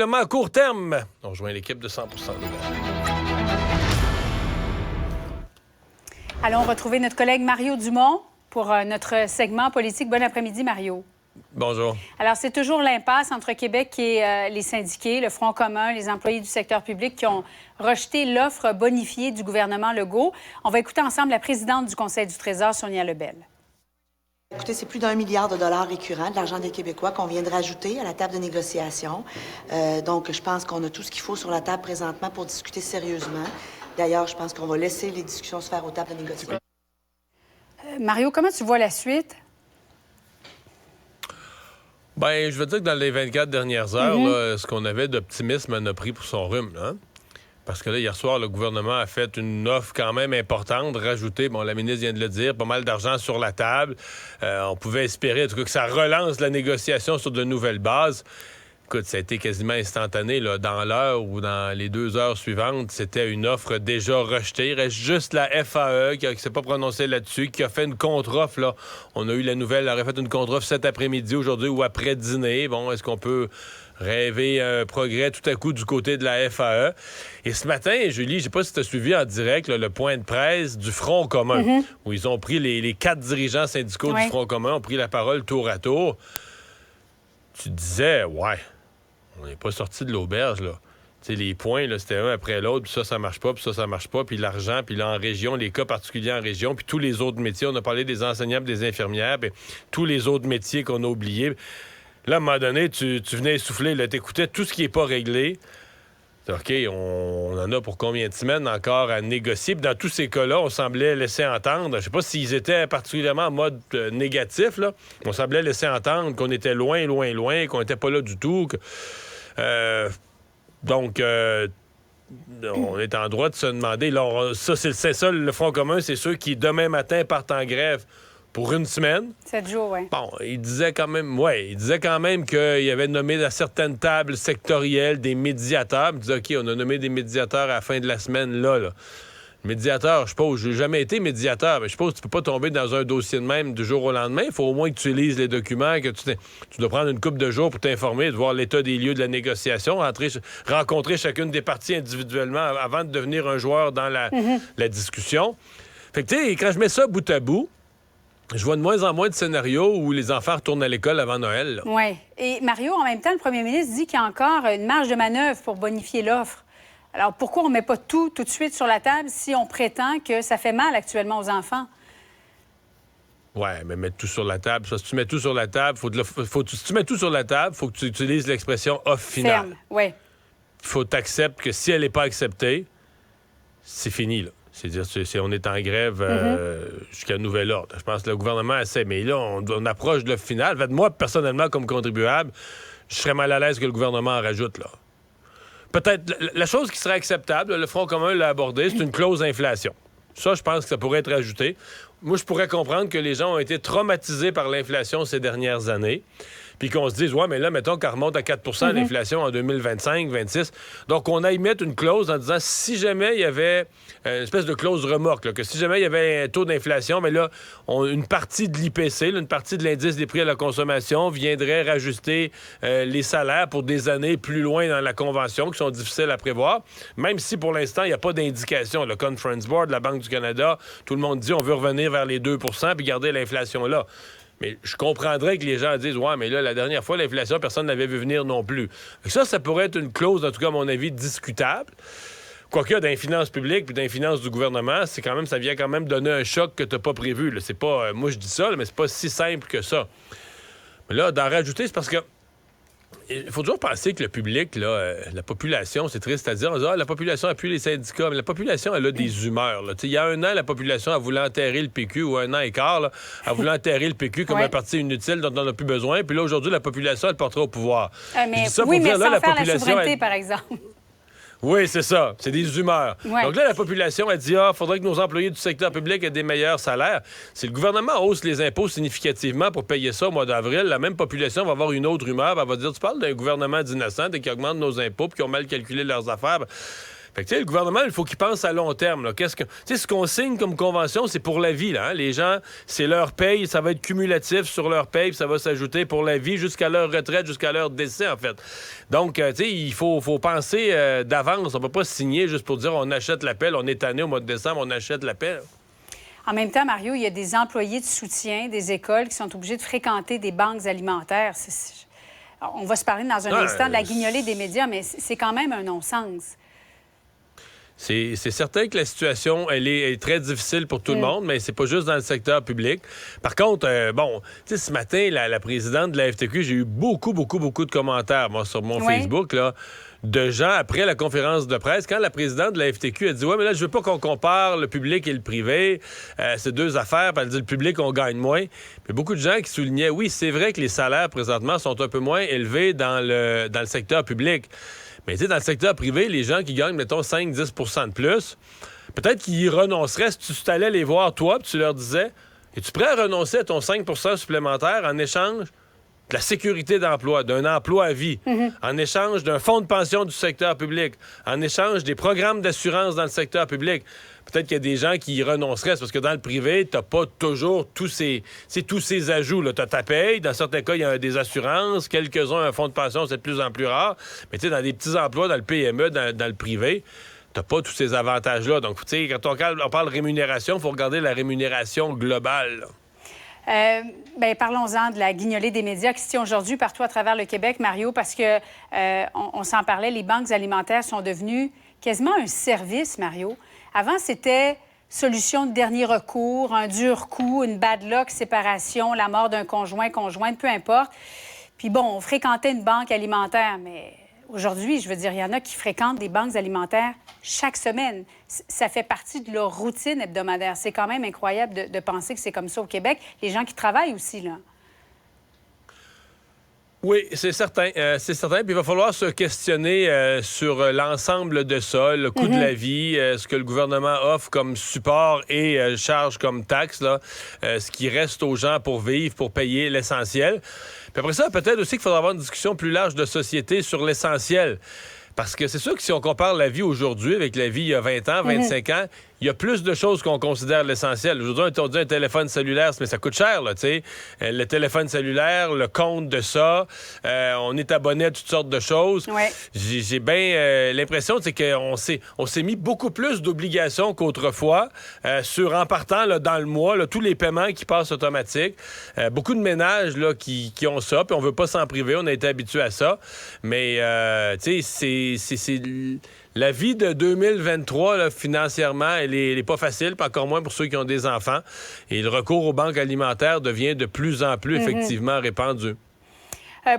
À court terme, on rejoint l'équipe de 100% Nouvelles. Allons retrouver notre collègue Mario Dumont pour notre segment politique. Bon après-midi, Mario. Bonjour. Alors, c'est toujours l'impasse entre Québec et les syndiqués, le Front commun, les employés du secteur public qui ont rejeté l'offre bonifiée du gouvernement Legault. On va écouter ensemble la présidente du Conseil du Trésor, Sonia Lebel. Écoutez, c'est plus d'1 milliard de dollars récurrents de l'argent des Québécois qu'on vient de rajouter à la table de négociation. Donc, je pense qu'on a tout ce qu'il faut sur la table présentement pour discuter sérieusement. D'ailleurs, je pense qu'on va laisser les discussions se faire aux tables de négociation. Mario, comment tu vois la suite? Bien, je veux dire que dans les 24 dernières heures, là, ce qu'on avait d'optimisme en a pris pour son rhume, là. Parce que là, hier soir, le gouvernement a fait une offre quand même importante, rajoutée, bon, la ministre vient de le dire, pas mal d'argent sur la table. On pouvait espérer, en tout cas, que ça relance la négociation sur de nouvelles bases. Écoute, ça a été quasiment instantané, là, dans l'heure ou dans les 2 heures suivantes, c'était une offre déjà rejetée. Il reste juste la FAE qui ne s'est pas prononcée là-dessus, qui a fait une contre-offre, là. On a eu la nouvelle, elle aurait fait une contre-offre cet après-midi, aujourd'hui ou après dîner. Bon, est-ce qu'on peut rêver un progrès tout à coup du côté de la FAE? Et ce matin, Julie, je sais pas si tu as suivi en direct là, le point de presse du Front commun, où ils ont pris les 4 dirigeants syndicaux du Front commun, ont pris la parole tour à tour. Tu disais, ouais, on n'est pas sorti de l'auberge, là. Tu sais, les points, là, c'était un après l'autre, puis ça marche pas, puis ça marche pas, puis l'argent, puis là, en région, les cas particuliers en région, puis tous les autres métiers. On a parlé des enseignants, des infirmières, puis tous les autres métiers qu'on a oubliés. Là, à un moment donné, tu venais essouffler, là, t'écoutais tout ce qui n'est pas réglé. OK, on en a pour combien de semaines encore à négocier? Puis dans tous ces cas-là, on semblait laisser entendre, je sais pas s'ils étaient particulièrement en mode négatif, là, on semblait laisser entendre qu'on était loin, qu'on n'était pas là du tout. Donc, on est en droit de se demander, là, c'est ça, le Front commun, c'est ceux qui, demain matin, partent en grève pour une semaine. 7 jours, oui. Bon, il disait quand même qu'il avait nommé à certaines tables sectorielles des médiateurs. Il disait, OK, on a nommé des médiateurs à la fin de la semaine, là. Médiateur, je suppose, j'ai jamais été médiateur, mais je suppose que tu peux pas tomber dans un dossier de même du jour au lendemain. Il faut au moins que tu lises les documents, que tu dois prendre une couple de jours pour t'informer, de voir l'état des lieux de la négociation, rencontrer chacune des parties individuellement avant de devenir un joueur dans la discussion. Fait que, tu sais, quand je mets ça bout à bout, je vois de moins en moins de scénarios où les enfants retournent à l'école avant Noël. Oui. Et Mario, en même temps, le premier ministre dit qu'il y a encore une marge de manœuvre pour bonifier l'offre. Alors, pourquoi on ne met pas tout de suite sur la table si on prétend que ça fait mal actuellement aux enfants? Oui, mais mettre tout sur la table. Si tu mets tout sur la table, si tu mets tout sur la table, il faut que tu utilises l'expression offre finale. Ferme, oui. Il faut que tu acceptes que si elle n'est pas acceptée, c'est fini, là. C'est-à-dire, on est en grève jusqu'à nouvel ordre. Je pense que le gouvernement essaie, mais là, on approche de l'offre finale. En fait, moi, personnellement, comme contribuable, je serais mal à l'aise que le gouvernement en rajoute, là. Peut-être, la chose qui serait acceptable, le Front commun l'a abordé, c'est une clause d'inflation. Ça, je pense que ça pourrait être ajouté. Moi, je pourrais comprendre que les gens ont été traumatisés par l'inflation ces dernières années, puis qu'on se dise, ouais, mais là, mettons qu'elle remonte à 4 l'inflation en 2025, 26. Donc, on aille mettre une clause en disant, si jamais il y avait une espèce de clause remorque, là, que si jamais il y avait un taux d'inflation, mais là, une partie de l'IPC, une partie de l'indice des prix à la consommation viendrait rajuster les salaires pour des années plus loin dans la convention, qui sont difficiles à prévoir, même si pour l'instant, il n'y a pas d'indication. Le Conference Board, la Banque du Canada, tout le monde dit, on veut revenir vers les 2 puis garder l'inflation là. Mais je comprendrais que les gens disent, ouais, mais là, la dernière fois, l'inflation, personne n'avait vu venir non plus. Ça pourrait être une clause, en tout cas, à mon avis, discutable. Quoique, dans les finances publiques puis dans les finances du gouvernement, ça vient quand même donner un choc que tu n'as pas prévu. Là. C'est pas, moi, je dis ça, là, mais c'est pas si simple que ça. Mais là, d'en rajouter, c'est parce que il faut toujours penser que le public, là, la population, c'est triste à dire, on dit, la population appuie les syndicats, mais la population, elle a des humeurs. Il y a 1 an, la population, elle voulait enterrer le PQ, ou 1 an et quart, là, elle voulait enterrer le PQ comme un parti inutile dont on n'a plus besoin. Puis là, aujourd'hui, la population, elle portera au pouvoir. Mais sans faire la souveraineté, par exemple. Oui, c'est ça. C'est des humeurs. Ouais. Donc là, la population a dit, faudrait que nos employés du secteur public aient des meilleurs salaires. Si le gouvernement hausse les impôts significativement pour payer ça au mois d'avril, la même population va avoir une autre humeur. Elle va dire, tu parles d'un gouvernement d'innocents et qui augmente nos impôts puis qui ont mal calculé leurs affaires. Fait que, le gouvernement, il faut qu'il pense à long terme. Là. Ce qu'on signe comme convention, c'est pour la vie. Là, hein? Les gens, c'est leur paye, ça va être cumulatif sur leur paye, puis ça va s'ajouter pour la vie jusqu'à leur retraite, jusqu'à leur décès, en fait. Donc, il faut penser d'avance. On ne peut pas signer juste pour dire on achète la paie, on est tanné au mois de décembre, on achète la paie. En même temps, Mario, il y a des employés de soutien des écoles qui sont obligés de fréquenter des banques alimentaires. On va se parler dans un instant de la guignolée des médias, mais c'est quand même un non-sens. C'est certain que la situation, elle est très difficile pour tout le monde, mais c'est pas juste dans le secteur public. Par contre, ce matin, la présidente de la FTQ, j'ai eu beaucoup de commentaires, moi, sur mon Facebook, là, de gens, après la conférence de presse, quand la présidente de la FTQ a dit « Ouais, mais là, je veux pas qu'on compare le public et le privé. C'est deux affaires. » Puis elle dit « Le public, on gagne moins. » Puis beaucoup de gens qui soulignaient « Oui, c'est vrai que les salaires, présentement, sont un peu moins élevés dans le secteur public. » Mais tu sais, dans le secteur privé, les gens qui gagnent, mettons, 5-10 % de plus, peut-être qu'ils y renonceraient si tu t'allais les voir, toi, puis tu leur disais « Es-tu prêt à renoncer à ton 5 % supplémentaire en échange de la sécurité d'emploi, d'un emploi à vie, en échange d'un fonds de pension du secteur public, en échange des programmes d'assurance dans le secteur public? » Peut-être qu'il y a des gens qui y renonceraient, parce que dans le privé, t'as pas toujours tous ces ajouts. Tu as ta paye, dans certains cas, il y a des assurances, quelques-uns, un fonds de pension, c'est de plus en plus rare. Mais tu sais, dans des petits emplois, dans le PME, dans le privé, t'as pas tous ces avantages-là. Donc, tu sais, quand on parle de rémunération, il faut regarder la rémunération globale. Parlons-en de la guignolée des médias qui se tient aujourd'hui partout à travers le Québec, Mario, parce que on s'en parlait, les banques alimentaires sont devenues quasiment un service, Mario. Avant, c'était solution de dernier recours, un dur coup, une bad luck, séparation, la mort d'un conjointe, peu importe. Puis bon, on fréquentait une banque alimentaire, mais aujourd'hui, je veux dire, il y en a qui fréquentent des banques alimentaires chaque semaine. Ça fait partie de leur routine hebdomadaire. C'est quand même incroyable de penser que c'est comme ça au Québec. Les gens qui travaillent aussi, là. Oui, c'est certain. Puis il va falloir se questionner sur l'ensemble de ça, le coût de la vie, ce que le gouvernement offre comme support et charge comme taxe, là, ce qui reste aux gens pour vivre, pour payer l'essentiel. Puis après ça, peut-être aussi qu'il faudra avoir une discussion plus large de société sur l'essentiel. Parce que c'est sûr que si on compare la vie aujourd'hui avec la vie il y a 20 ans, 25 ans, il y a plus de choses qu'on considère l'essentiel. Aujourd'hui, on dit un téléphone cellulaire, mais ça coûte cher, là, tu sais. Le téléphone cellulaire, le compte de ça, on est abonné à toutes sortes de choses. Ouais. J'ai bien l'impression, c'est qu'on s'est mis beaucoup plus d'obligations qu'autrefois en partant là, dans le mois, là, tous les paiements qui passent automatiques. Beaucoup de ménages là, qui ont ça, puis on veut pas s'en priver, on a été habitué à ça. Mais, tu sais, c'est la vie de 2023, là, financièrement, elle est pas facile, pas encore moins pour ceux qui ont des enfants. Et le recours aux banques alimentaires devient de plus en plus, effectivement, répandu.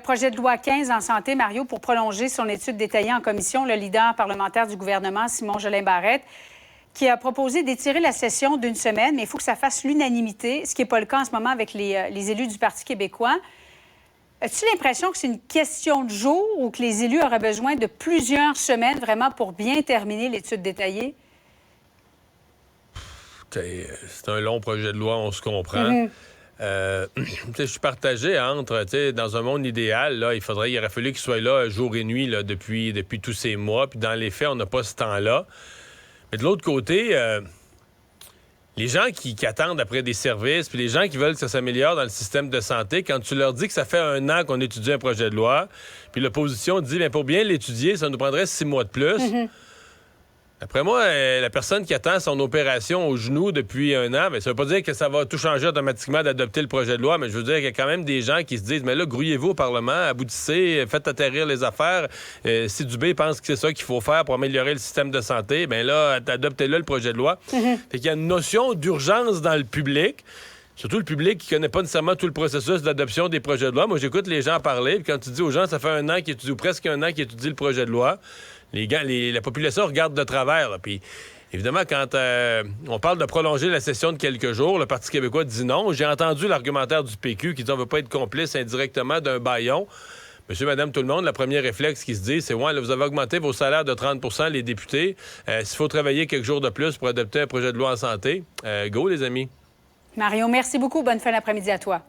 Projet de loi 15 en santé, Mario, pour prolonger son étude détaillée en commission, le leader parlementaire du gouvernement, Simon Jolin-Barrette, qui a proposé d'étirer la session d'une semaine, mais il faut que ça fasse l'unanimité, ce qui n'est pas le cas en ce moment avec les élus du Parti québécois. As-tu l'impression que c'est une question de jour ou que les élus auraient besoin de plusieurs semaines vraiment pour bien terminer l'étude détaillée? C'est un long projet de loi, on se comprend. Je suis partagé entre, dans un monde idéal, là, il aurait fallu qu'il soit là jour et nuit là, depuis tous ces mois. Puis dans les faits, on n'a pas ce temps-là. Mais de l'autre côté, les gens qui attendent après des services, puis les gens qui veulent que ça s'améliore dans le système de santé, quand tu leur dis que ça fait 1 an qu'on étudie un projet de loi, puis l'opposition dit, bien, pour bien l'étudier, ça nous prendrait 6 mois de plus. Après moi, la personne qui attend son opération au genou depuis 1 an, bien, ça veut pas dire que ça va tout changer automatiquement d'adopter le projet de loi, mais je veux dire qu'il y a quand même des gens qui se disent, mais là, grouillez-vous au Parlement, aboutissez, faites atterrir les affaires. Si Dubé pense que c'est ça qu'il faut faire pour améliorer le système de santé, bien là, adoptez-le le projet de loi. Fait qu'il y a une notion d'urgence dans le public. Surtout le public qui connaît pas nécessairement tout le processus d'adoption des projets de loi. Moi, j'écoute les gens parler, puis quand tu dis aux gens, ça fait 1 an qu'ils étudient, ou presque 1 an qu'ils étudient le projet de loi, la population regarde de travers. Là. Puis, évidemment, quand on parle de prolonger la session de quelques jours, le Parti québécois dit non. J'ai entendu l'argumentaire du PQ qui dit on ne veut pas être complice indirectement d'un bâillon. Monsieur, madame, tout le monde, le premier réflexe qui se dit, c'est ouais, là, vous avez augmenté vos salaires de 30 % les députés. S'il faut travailler quelques jours de plus pour adopter un projet de loi en santé, go, les amis. Mario, merci beaucoup. Bonne fin d'après-midi à toi.